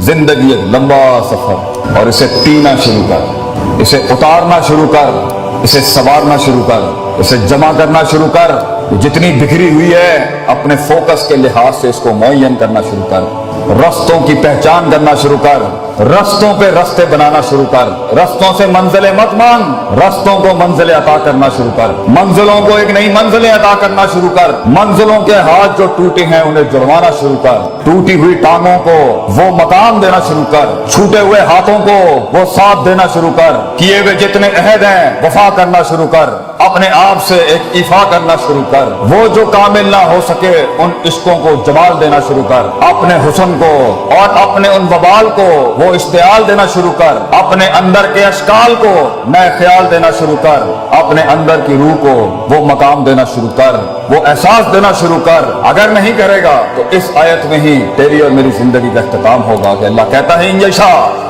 जिंदगी एक लंबा सफर और इसे पीना शुरू कर, इसे उतारना शुरू कर, इसे संवारना शुरू कर, इसे जमा करना शुरू कर। जितनी बिखरी हुई है अपने फोकस के लिहाज से इसको मुअय्यन करना शुरू कर, रस्तों की पहचान करना शुरू कर, रस्तों पे रस्ते बनाना शुरू कर, रस्तों से मंजिलें मत मांग, रस्तों को मंजिलें अता करना शुरू कर, मंजिलों को एक नई मंजिलें अता करना शुरू कर, मंजिलों के हाथ जो टूटे हैं उन्हें जुड़वाना शुरू कर, टूटी हुई टांगों को वो मकाम देना शुरू कर, छूटे हुए हाथों को वो साथ देना शुरू कर, किए हुए जितने अहद हैं वफा करना शुरू कर, अपने आप से एक इफा करना शुरू कर, वो जो कामिल ना हो सके उन इश्कों को जमाल देना शुरू कर, अपने हुस्न को और अपने उन वबाल को वो इश्तियाल देना शुरू कर, अपने अंदर के अशकाल को नए ख्याल देना शुरू कर, अपने अंदर की रूह को वो मकाम देना शुरू कर, वो एहसास देना शुरू कर। अगर नहीं करेगा तो इस आयत में ही तेरी और मेरी जिंदगी का इख्तिताम होगा कि अल्लाह कहता है इंशा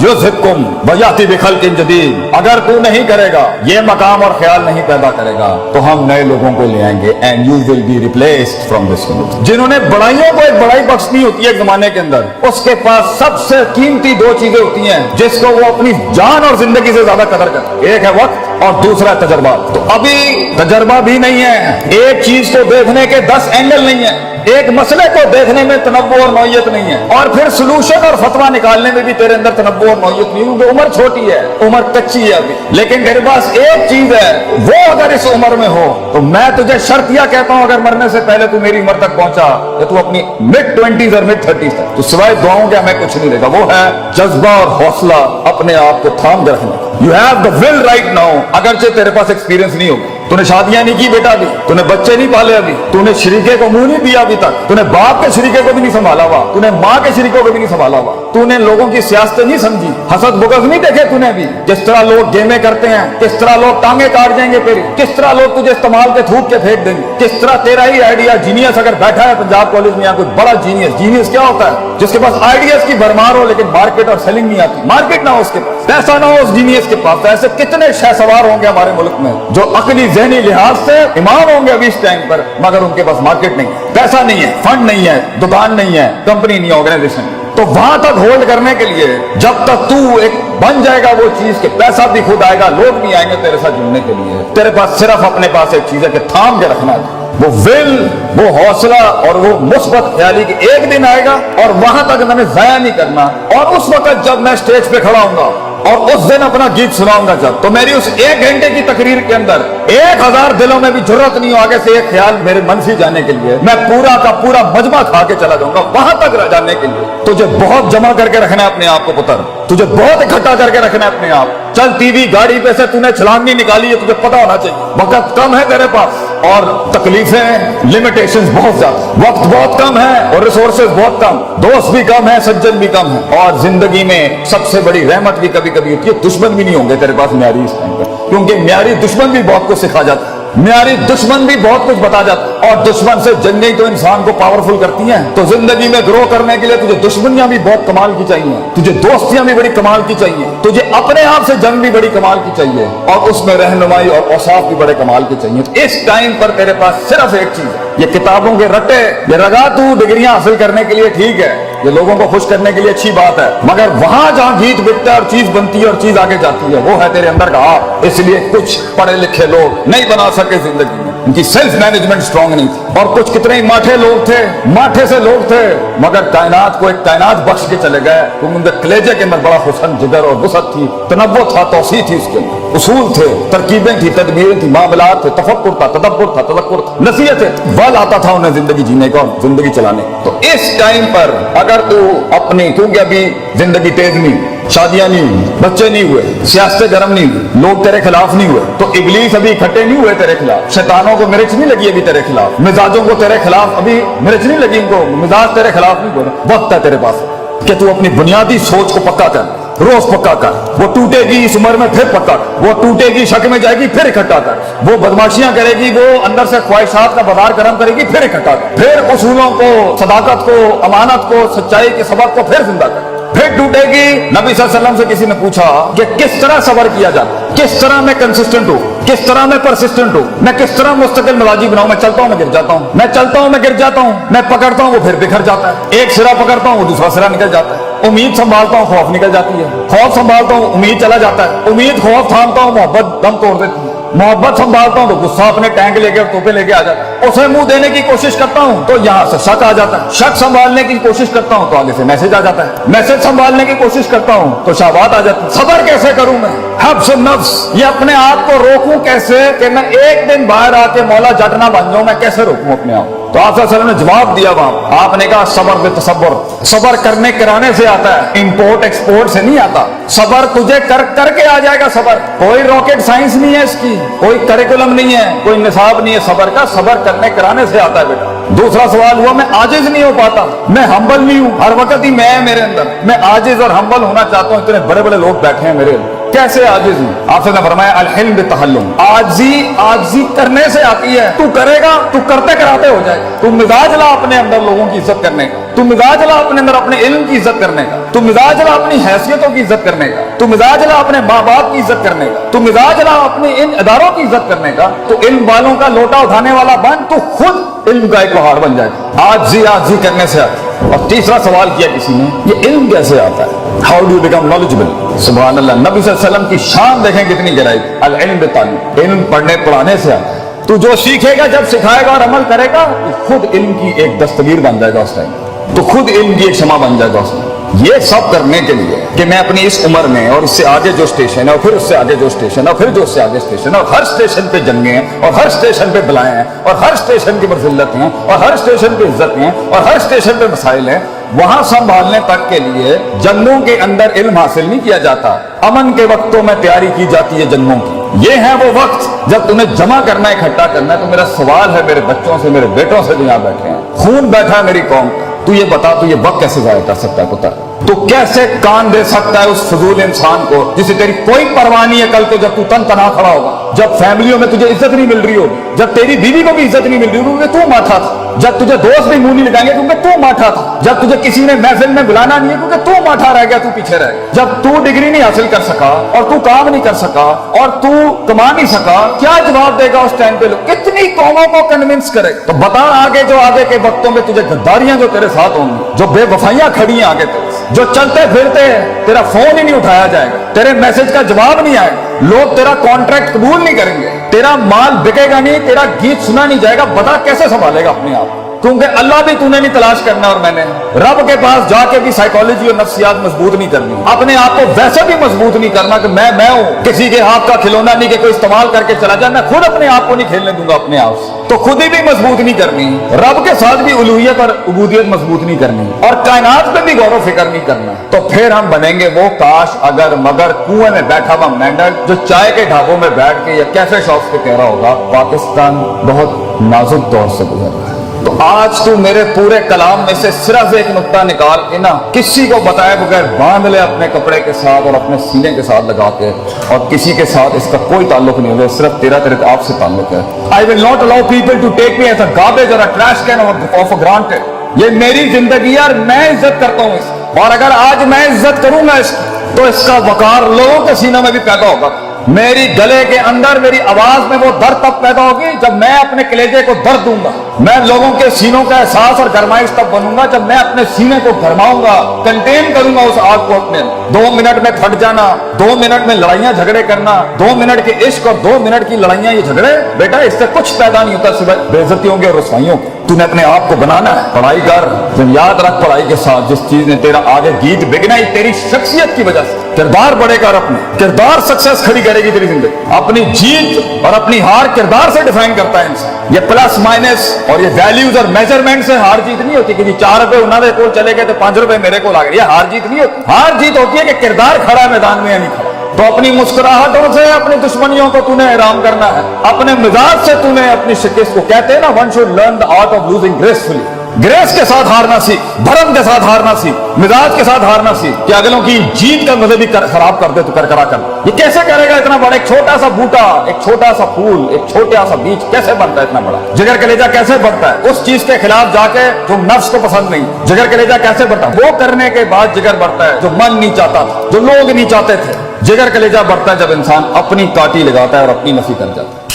युज़हिबकुम व याति बिखल्किन जदीद। अगर तू नहीं करेगा, ये मकाम और ख्याल नहीं पैदा करेगा तो हम नए लोगों को ले आएंगे and you will be replaced from this unit. जिन्होंने बड़ाइयों को एक बड़ाई बख्शनी होती है एक जमाने के अंदर, उसके पास सबसे कीमती दो चीजें होती हैं जिसको वो अपनी जान और जिंदगी से ज्यादा कदर करते हैं। एक है वक्त और दूसरा है तजर्बा। तो अभी तजर्बा भी नहीं है, एक चीज को देखने के 10 एंगल नहीं है, एक मसले को देखने में तनव्वुर और नौयत नहीं है, और फिर सलूशन और फतवा निकालने में भी तेरे अंदर तनव्वुर और नौयत नहीं, क्योंकि उम्र छोटी है, उम्र कच्ची है अभी। लेकिन तेरे पास एक चीज है, वो अगर इस उम्र में हो तो मैं तुझे शर्त यह कहता हूं, अगर मरने से पहले तू मेरी उम्र तक पहुंचा या तू अपनी मिड-20s और मिड-30s तक, तो सिवाय दुआओं के हमें कुछ नहीं रहेगा। वो है जज्बा और हौसला अपने आप को थाम के रखने। You have the will write now. अगरचे तेरे पास एक्सपीरियंस नहीं होगा, तूने शादियां नहीं की बेटा अभी, तूने बच्चे नहीं पाले अभी, तूने शरीके को मुंह नहीं दिया अभी तक, तूने बाप के शरीके को भी नहीं संभाला हुआ, तूने माँ के शरीकों को भी नहीं संभाला हुआ, तूने लोगों की सियासत नहीं समझी, हसद बुगज नहीं देखे तूने अभी, किस तरह लोग गेमें करते हैं, किस तरह लोग टांगे काट जाएंगे तेरी, किस तरह लोग तुझे इस्तेमाल के थूक के फेंक देंगे, किस तरह तेरा ही आइडिया जीनियस अगर बैठा है पंजाब कॉलेज में या कोई बड़ा जीनियस। जीनियस क्या होता है? जिसके पास आइडियाज की भरमार हो लेकिन मार्केट और सेलिंग नहीं आती, मार्केट ना हो उसके पास, पैसा ना हो उस जीनियस के पास। ऐसे कितने शहसवार होंगे हमारे मुल्क में जो अकली ज़हनी लिहाज से इमाम होंगे अभी इस टाइम पर, मगर उनके पास मार्केट नहीं है, पैसा नहीं है, फंड नहीं है, दुकान नहीं है, कंपनी नहीं है, ऑर्गेनाइजेशन। तो वहां तक होल्ड करने के लिए जब तक तू एक बन जाएगा वो चीज के पैसा भी खुद आएगा, लोग भी आएंगे तेरे साथ जुड़ने के लिए, तेरे पास सिर्फ अपने पास एक चीज है कि थाम के रखना है, वो विल, वो हौसला और वो मुस्बत ख्याली कि एक दिन आएगा और वहां तक मैंने जाया नहीं करना। और उस वक्त जब मैं स्टेज पे खड़ा हूंगा और उस दिन अपना गीत सुनाऊंगा जब, तो मेरी उस 1 घंटे की तकरीर के अंदर 1000 दिलों में भी जरूरत नहीं हो आगे से एक ख्याल मेरे मन से जाने के लिए, मैं पूरा का पूरा मजमा खा के चला जाऊंगा वहां तक जाने के लिए। तुझे बहुत जमा करके रखना है अपने आप को पुत्र, तुझे बहुत इकट्ठा करके रखना है अपने आप। चल टीवी गाड़ी पे से तूने छलांग नहीं निकाली है, तुझे पता होना चाहिए वक्त कम है तेरे पास और तकलीफें, लिमिटेशंस बहुत ज्यादा, वक्त बहुत कम है और रिसोर्सेज बहुत कम, दोस्त भी कम है, सज्जन भी कम है, और जिंदगी में सबसे बड़ी रहमत भी कभी कभी होती है, दुश्मन भी नहीं होंगे तेरे पास म्यारी इस टाइम पर, क्योंकि म्यारी दुश्मन भी बहुत कुछ सिखा जाता है, म्यारी दुश्मन भी बहुत कुछ बता जाता है, और दुश्मन से जंगें तो इंसान को पावरफुल करती हैं। तो जिंदगी में ग्रो करने के लिए तुझे दुश्मनियां भी बहुत कमाल की चाहिए, तुझे दोस्तियां भी बड़ी कमाल की चाहिए, तुझे अपने आप से जंग भी बड़ी कमाल की चाहिए, और उसमें रहनुमाई और औसाफ भी बड़े कमाल के चाहिए। तो इस टाइम पर तेरे पास सिर्फ एक चीज है, ये किताबों के रट्टे, ये रगा तू डिग्रियां हासिल करने के लिए ठीक है, ये लोगों को खुश करने के लिए अच्छी बात है, मगर वहां जहां गीत बिकता है और चीज बनती है और चीज आगे जाती है, वो है तेरे अंदर का आप। इसलिए कुछ पढ़े लिखे लोग नहीं बना सके जिंदगी में, उनकी सेल्फ मैनेजमेंट स्ट्रांग नहीं थी, और कुछ कितने ही माठे लोग थे, माठे से लोग थे, मगर कायनात को एक कायनात बख्श के चले गए, क्योंकि उनके कलेजे के अंदर बड़ा हुस्न, जिगर और वसअत थी, तनव्वुर था, तौसीह थी, उसके अंदर उसूल थे, तरकीबें थी, तदबीरें थी, मामलात थे, तफक्कुर था, तदब्बुर था, तज़क्कुर था, नसीहत है, बल आता था उन्हें जिंदगी जीने का और जिंदगी चलाने का। तो इस टाइम पर अगर तू अपनी, क्योंकि अभी जिंदगी तेज नहीं, शादियां नहीं हुई, बच्चे नहीं हुए, सियासत गर्म नहीं हुई, लोग तेरे खिलाफ नहीं हुए, तो इबलीस अभी इकट्ठे नहीं हुए तेरे खिलाफ, शैतानों को मिर्च नहीं लगी अभी तेरे खिलाफ, मिजाजों को तेरे खिलाफ अभी मिर्च नहीं लगी, इनको मिजाज तेरे खिलाफ नहीं बोले। वक्त है तेरे पास कि तू अपनी बुनियादी सोच को पक्का कर, रोज पक्का कर, वो टूटेगी इस उम्र में फिर पक्का कर, वो टूटेगी शक में जाएगी फिर इकट्ठा कर, वो बदमाशियां करेगी, वो अंदर से ख्वाहिशात का बाजार गर्म करेगी फिर इकट्ठा कर, फिर उसूलों को, सदाकत को, अमानत को, सच्चाई के सबक को फिर जिंदा कर, फिर टूटेगी। नबी सल्लल्लाहु अलैहि वसल्लम से किसी ने पूछा कि किस तरह सबर किया जाता, किस तरह मैं कंसिस्टेंट हूँ, किस तरह मैं परसिस्टेंट हूँ, मैं किस तरह मुस्तकिल मिजाजी बनाऊं, मैं चलता हूँ मैं गिर जाता हूँ, मैं चलता हूँ मैं गिर जाता हूँ, मैं पकड़ता हूँ वो फिर बिखर जाता है, एक सिरा पकड़ता हूँ वो दूसरा सिरा निकल जाता है, उम्मीद संभालता हूँ खौफ निकल जाती है, खौफ संभालता हूँ उम्मीद चला जाता है, उम्मीद खौफ थामता हूँ मोहब्बत दम तोड़ देती है, मोहब्बत संभालता हूँ तो गुस्सा अपने टैंक लेके और तोपे लेके आ जाता है, उसे मुंह देने की कोशिश करता हूँ तो यहाँ से शक आ जाता है, शक संभालने की कोशिश करता हूँ तो आगे से मैसेज आ जाता है, मैसेज संभालने की कोशिश करता हूँ तो शाबात आ जाती है। सबर कैसे करूं मैं, हब्स नफ्स, ये अपने आप को रोकूं कैसे कि मैं एक दिन बाहर आके मौला जट ना बन जाऊं, मैं कैसे रोकूं अपने आप। तो आप सल्लल्लाहु अलैहि वसल्लम ने जवाब दिया वहां, आपने कहा सबर बे तसब्बुर, सबर करने कराने से आता है, इंपोर्ट एक्सपोर्ट से नहीं आता। सबर तुझे करके आ जाएगा सबर, कोई रॉकेट साइंस नहीं है इसकी, कोई करिकुलम नहीं है, कोई निसाब नहीं है सबर का, सबर करने कराने से आता है बेटा। दूसरा सवाल हुआ मैं आजिज नहीं हो पाता, मैं हम्बल नहीं हूं, हर वक्त ही मैं मेरे अंदर, मैं आजिज और हम्बल होना चाहता हूं, इतने बड़े बड़े लोग बैठे हैं मेरे, कैसे आजिज हूं? आपसे ने फरमाया अल हिल्म बितहल्लुम, आजी करने से आती है, तू करेगा, तू करते कराते हो जाएगा। तू मिजाज ला अपने अंदर लोगों की इज्जत करने का, तू मिजाज ला अपने अंदर अपने इल्म की इज्जत करने का, तू मिजाज ला अपनी हैसियतों की इज्जत करने का, तू मिजाज ला अपने माँ बाप की इज्जत करने का, तू मिजाज ला अपने इन इदारों की इज्जत करने का, तो इल्म वालों का लोटा उठाने वाला बन, तो खुद इल्म का एक पहाड़ बन जाएगा। आजी करने से आता है। और तीसरा सवाल किया किसी ने, ये इल्म कैसे आता है, हाउ डू बिकम नॉलेजेबल। सुभान अल्लाह, नबी सल्लल्लाहु अलैहि वसल्लम की शान देखें कितनी गहराई, अल इल्म बिताल्लुम, इल्म पढ़ने पढ़ाने से आता है। तू जो सीखेगा, जब सिखाएगा और अमल करेगा, तो खुद इल्म की एक दस्तगीर बन जाएगा उस टाइम, तो खुद इल्म की एक क्षमा बन जाएगा उस टाइम। ये सब करने के लिए कि मैं अपनी इस उम्र में और इससे आगे जो स्टेशन है और फिर उससे आगे जो स्टेशन है और फिर जो उससे आगे स्टेशन है, और हर स्टेशन पे जंगे हैं और हर स्टेशन पे बलाएं हैं और हर स्टेशन की मज़िल्लत हैं और हर स्टेशन पे इज्जत हैं और हर स्टेशन पे मसाइल हैं, वहां संभालने तक के लिए जंगों के अंदर इल्म हासिल नहीं किया जाता, अमन के वक्तों में तैयारी की जाती है जंगों की। ये है वो वक्त जब तुम्हें जमा करना है, इकट्ठा करना है। तो मेरा सवाल है मेरे बच्चों से, मेरे बेटों से जो यहाँ बैठे हैं, खून बैठा है मेरी कौम का, तू ये बता, तू ये वक्त कैसे जाया कर सकता है पुत्र, तू कैसे कान दे सकता है उस फजूल इंसान को जिसे तेरी कोई परवाह नहीं है कल को जब तू तन तना खड़ा होगा, जब फैमिलियों में तुझे इज्जत नहीं मिल रही होगी, जब तेरी बीवी को भी इज्जत नहीं मिल रही होगी क्योंकि तू माठा था, जब तुझे दोस्त भी मुंह नहीं लगाएंगे क्योंकि तू माठा था, जब तुझे किसी ने महफिल में बुलाना नहीं है क्योंकि तू माठा रह गया, तू पीछे रह गया, जब तू डिग्री नहीं हासिल कर सका और तू काम नहीं कर सका और तू कमा नहीं सका, क्या जवाब देगा उस टाइम पे लोग, कितनी कौमों को कन्विंस करे। तो बता आगे जो आगे के वक्तों में तुझे गद्दारियां जो तेरे साथ होंगी, जो बेवफाइयां खड़ी हैं आगे तेरे, जो चलते फिरते हैं तेरा फोन ही नहीं उठाया जाएगा, तेरे मैसेज का जवाब नहीं आएगा, लोग तेरा कॉन्ट्रैक्ट कबूल नहीं करेंगे, तेरा माल बिकेगा नहीं, तेरा गीत सुना नहीं जाएगा, बता कैसे संभालेगा अपने आप। क्योंकि अल्लाह भी तूने नहीं तलाश करना और मैंने रब के पास जाके भी साइकोलॉजी और नफ्सियात मजबूत नहीं करनी, अपने आप को वैसे भी मजबूत नहीं करना कि मैं हूं, किसी के हाथ का खिलौना नहीं कि कोई इस्तेमाल करके चला जाए, मैं खुद अपने आप को नहीं खेलने दूंगा अपने आप से, तो खुद ही भी मजबूत नहीं करनी, रब के साथ भी उलूहियत और उबूदियत मजबूत नहीं करनी और कायनात पे भी गौर फिक्र नहीं करना, तो फिर हम बनेंगे वो काश अगर मगर कुएं में बैठा हुआ मेंढक जो चाय के ढाबों में बैठ के या कैफे शॉप्स पे कह रहा होगा पाकिस्तान बहुत नाजुक दौर से गुजर रहा है। तो आज तू मेरे पूरे कलाम में से सिर्फ एक नुक्ता निकाल के ना किसी को बताए बगैर बांध ले अपने कपड़े के साथ और अपने सीने के साथ लगा के, और किसी के साथ इसका कोई ताल्लुक नहीं होगा, सिर्फ तेरे आपसे ताल्लुक है। I will not allow people to take me as a garbage और a trash can of granted. ये मेरी जिंदगी है और मैं इज्जत करता हूँ इसकी, और अगर आज मैं इज्जत करूंगा इसकी तो इसका वकार लोगों के सीनों में भी पैदा होगा। मेरी गले के अंदर मेरी आवाज में वो दर्द तब पैदा होगी जब मैं अपने कलेजे को दर्द दूंगा, मैं लोगों के सीनों का एहसास और गरमाइश तब बनूंगा जब मैं अपने सीने को गरमाऊंगा, कंटेन करूंगा उस आग को अपने। 2 मिनट में फट जाना, 2 मिनट में लड़ाइयां झगड़े करना, 2 मिनट के इश्क और 2 मिनट की लड़ाइयां ये झगड़े, बेटा इससे कुछ पैदा नहीं होता सिवाय बेइज्जतियों के और रुसवाइयों के। तूने अपने आप को बनाना है, पढ़ाई कर, तुम याद रख पढ़ाई के साथ जिस चीज ने तेरा आगे गीत बिगना ही तेरी शख्सियत की वजह से, किरदार बढ़ेगा और अपने किरदार सक्सेस खड़ी करेगी तेरी जिंदगी। अपनी जीत और अपनी हार किरदार से डिफाइन करता है इंसान। ये प्लस माइनस और ये वैल्यूज और मेजरमेंट से हार जीत नहीं होती कि जी 4 रुपए उन्होंने को चले गए तो 5 रुपए मेरे को आ गए, ये हार जीत नहीं होती। हार जीत होती है कि किरदार खड़ा है मैदान में या नहीं खड़ा। तो अपनी मुस्कुराहटों से अपनी दुश्मनियों को तूने आराम करना है, अपने मिजाज से तूने अपनी शिकस्त को, कहते हैं ना one should learn the art of losing gracefully, grace के साथ हारना सीख, धर्म के साथ हारना सीख, मिजाज के साथ हारना सीख कि अगलों की जीत का मजे भी खराब कर दे तो करकरा कर। ये कैसे करेगा इतना बड़ा, एक छोटा सा बूटा, एक छोटा सा फूल, एक छोटा सा बीज कैसे बनता है इतना बड़ा? जिगर कलेजा कैसे बढ़ता है उस चीज के खिलाफ जाके जो नफ्स को पसंद नहीं, जिगर कलेजा कैसे बढ़ता है? वो करने के बाद जिगर बढ़ता है जो मन नहीं चाहता था, जो लोग नहीं चाहते थे। जिगर कलेजा बढ़ता है जब इंसान अपनी काटी लगाता है और अपनी नफी कर जाता है।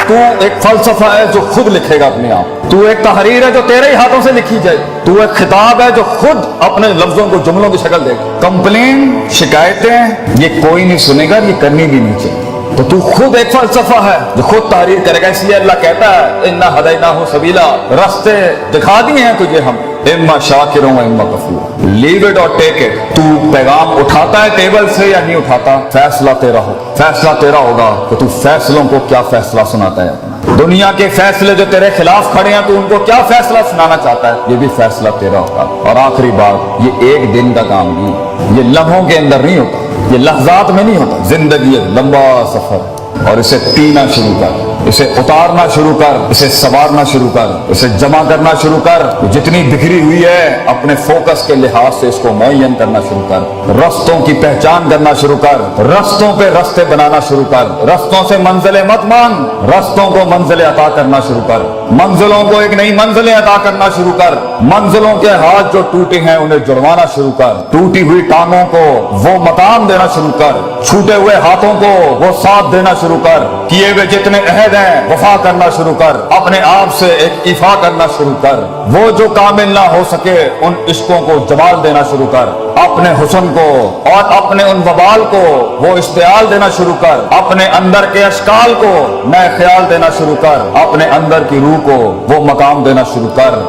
तू एक फलसफा है जो खुद लिखेगा अपने आप, तू एक तहरीर है जो तेरे ही हाथों से लिखी जाए, तू एक खिताब है जो खुद अपने लफ्जों को जुमलों की शक्ल देगा। कंप्लेन, शिकायतें ये कोई नहीं सुनेगा, ये करनी भी नहीं चाहिए। तो तू खुद एक फलसफा है जो खुद तहरीर करेगा। इसलिए अल्लाह कहता है इन्ना हदैनाहु सबीला, रास्ते दिखा दिए हैं तुझे हम, इम्मा शाकिर व इम्मा कफूर, लीव इट और टेक इट। तू पैगाम उठाता है टेबल से या नहीं उठाता, फैसला तेरा हो, फैसला तेरा होगा कि तू फैसलों को क्या फैसला सुनाता है अपना। दुनिया के फैसले जो तेरे खिलाफ खड़े हैं, तू उनको क्या फैसला सुनाना चाहता है, ये भी फैसला तेरा होगा। और आखिरी बात, ये एक दिन का काम नहीं, ये लम्हों के अंदर नहीं होता, ये लहजात में नहीं होता। जिंदगी एक लंबा सफर, और इसे पीना शुरू कर, इसे उतारना शुरू कर, इसे संवारना शुरू कर, इसे जमा करना शुरू कर। जितनी बिखरी हुई है अपने फोकस के लिहाज से इसको मुअय्यन करना शुरू कर, रस्तों की पहचान करना शुरू कर, रस्तों पे रस्ते बनाना शुरू कर, रस्तों से मंजिलें मत मांग, रस्तों को मंजिलें अता करना शुरू कर, मंजिलों को एक नई मंजिलें अता करना शुरू कर, मंजिलों के हाथ जो टूटे हैं उन्हें जुड़वाना शुरू कर, टूटी हुई टांगों को वो मकाम देना शुरू कर, छूटे हुए हाथों को वो साथ देना शुरू कर, किए हुए जितने अहद हैं वफा करना शुरू कर, अपने आप से एक इफा करना शुरू कर, वो जो कामिल ना हो सके उन इश्कों को जवाल देना शुरू कर, अपने हुस्न को और अपने उन वबाल को वो इश्तियाल देना शुरू कर, अपने अंदर के अशकाल को नए ख्याल देना शुरू कर, अपने अंदर की रूह को वो मकाम देना शुरू कर।